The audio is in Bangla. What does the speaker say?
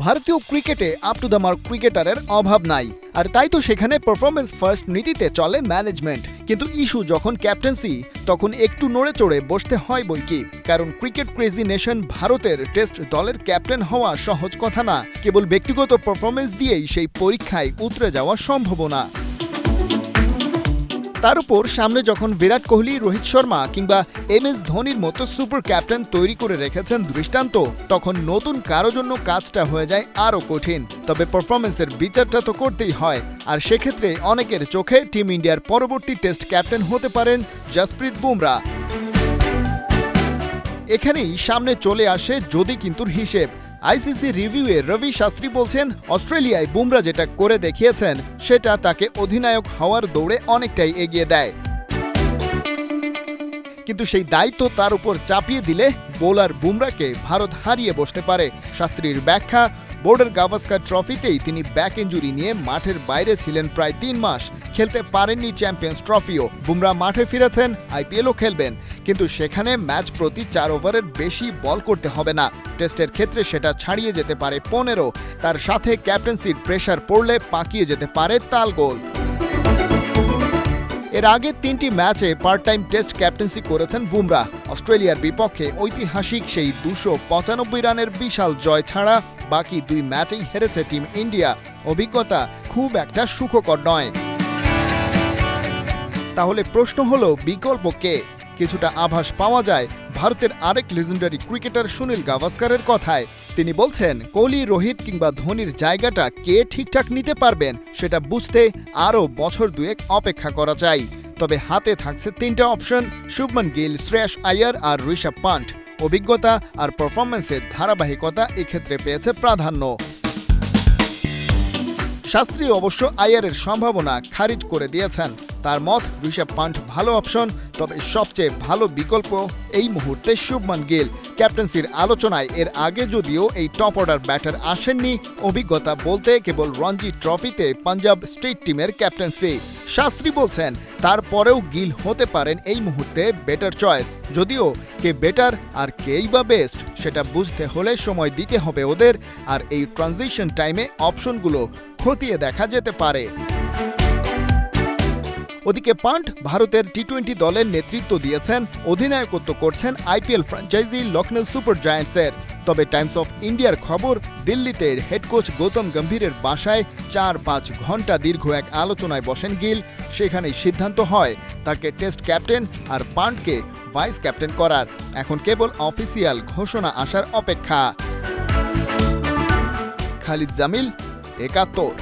ভারতীয় ক্রিকেটে আপ টু দ্য মার্ক ক্রিকেটারের অভাব নাই, আর তাই তো সেখানে পারফরমেন্স ফার্স্ট নীতিতে চলে ম্যানেজমেন্ট। কিন্তু ইস্যু যখন ক্যাপ্টেন্সি, তখন একটু নড়ে চড়ে বসতে হয় বইকি। কারণ ক্রিকেট ক্রেজি নেশন ভারতের টেস্ট দলের ক্যাপ্টেন হওয়া সহজ কথা না। কেবল ব্যক্তিগত পারফরমেন্স দিয়েই সেই পরীক্ষায় উতরে যাওয়া সম্ভব না। তার উপর সামনে যখন বিরাট কোহলি, রোহিত শর্মা কিংবা MS ধোনির মতো সুপার ক্যাপ্টেন তৈরি করে রেখেছেন দৃষ্টান্ত, তখন নতুন কারো জন্য কাজটা হয়ে যায় আরও কঠিন। তবে পারফরমেন্সের বিচারটা তো করতেই হয়, আর সেক্ষেত্রে অনেকের চোখে টিম ইন্ডিয়ার পরবর্তী টেস্ট ক্যাপ্টেন হতে পারেন জসপ্রীত বুমরা। এখানেই সামনে চলে আসে যদি কিন্তুর হিসেব। ICC রিভিউয়ে রবি শাস্ত্রী বলছেন, অস্ট্রেলিয়ায় বুমরা যেটা করে দেখিয়েছেন সেটা তাকে অধিনায়ক হওয়ার দৌড়ে অনেকটাই এগিয়ে দেয়। কিন্তু সেই দায়িত্ব তার উপর চাপিয়ে দিলে বোলার বুমরাকে ভারত হারিয়ে বসতে পারে। শাস্ত্রীর ব্যাখ্যা, বোর্ডার গাভাস্কার ট্রফিতেই তিনি ব্যাক ইঞ্জুরি নিয়ে মাঠের বাইরে ছিলেন প্রায় 3 মাস, খেলতে পারেননি চ্যাম্পিয়ন্স ট্রফিও। বুমরা মাঠে ফিরেছেন, IPLও খেলবেন, কিন্তু সেখানে ম্যাচ প্রতি 4 ওভারের বেশি বল করতে হবে না। টেস্টের ক্ষেত্রে সেটা ছাড়িয়ে যেতে পারে 15। তার সাথে ক্যাপ্টেন্সির প্রেশার পড়লে পাকিয়ে যেতে পারে তালগোল। এর আগে 3টি ম্যাচে পার্ট টাইম টেস্ট ক্যাপ্টেন্সি করেছেন বুমরা। অস্ট্রেলিয়ার বিপক্ষে ঐতিহাসিক সেই 295 রানের বিশাল জয় ছাড়া বাকি 2 ম্যাচেই হেরেছে টিম ইন্ডিয়া। অভিজ্ঞতা খুব একটা সুখকর নয়। তাহলে প্রশ্ন হলো, বিকল্প কে? কিছুটা আভাস পাওয়া যায় ভারতের আরেক লেজেন্ডারি ক্রিকেটার সুনীল গাভাস্কারের কথায়। তিনি বলছেন, কোহলি, রোহিত কিংবা ধোনির জায়গাটা কে ঠিকঠাক নিতে পারবেন সেটা বুঝতে আরও বছর 2 অপেক্ষা করা চাই। তবে হাতে থাকছে 3টা অপশন: শুভমান গিল, শ্রেয়াস আয়ার আর ঋষভ পান্ট। অভিজ্ঞতা আর পারফরমেন্সের ধারাবাহিকতা এক্ষেত্রে পেয়েছে প্রাধান্য। শাস্ত্রী অবশ্য আয়ারের সম্ভাবনা খারিজ করে দিয়েছেন। তার মত, ঋষভ পান্ট ভালো অপশন, তবে সবচেয়ে ভালো বিকল্প এই মুহূর্তে শুভমান গিল। ক্যাপ্টেন্সির আলোচনায় এর আগে যদিও এই টপ অর্ডার ব্যাটার আসেননি, অভিজ্ঞতা বলতে কেবল রঞ্জি ট্রফিতে পাঞ্জাব স্টেট টিমের ক্যাপ্টেন্সি। শাস্ত্রী বলছেন, তারপরেও গিল হতে পারেন এই মুহূর্তে বেটার চয়েস। যদিও কে বেটার আর কেই বা বেস্ট সেটা বুঝতে হলে সময় দিতে হবে ওদের, আর এই ট্রানজিশন টাইমে অপশনগুলো খতিয়ে দেখা যেতে পারে। ওদিকে পান্ট ভারতের টি-20 দলের নেতৃত্ব দিয়েছেন, অধিনায়কত্ব করছেন IPL ফ্র্যাঞ্চাইজি লখনৌ সুপার জায়ান্টসের। তবে টাইমস অফ ইন্ডিয়ার খবর, দিল্লিতে হেড কোচ গৌতম গম্ভীরের বাসায় 4-5 ঘন্টা দীর্ঘ এক আলোচনায় বসেন গিল। সেখানেই সিদ্ধান্ত হয় তাকে টেস্ট ক্যাপ্টেন আর পান্টকে ভাইস ক্যাপ্টেন করার। এখন কেবল অফিসিয়াল ঘোষণা আসার অপেক্ষা। খালিদ জামিল, 71।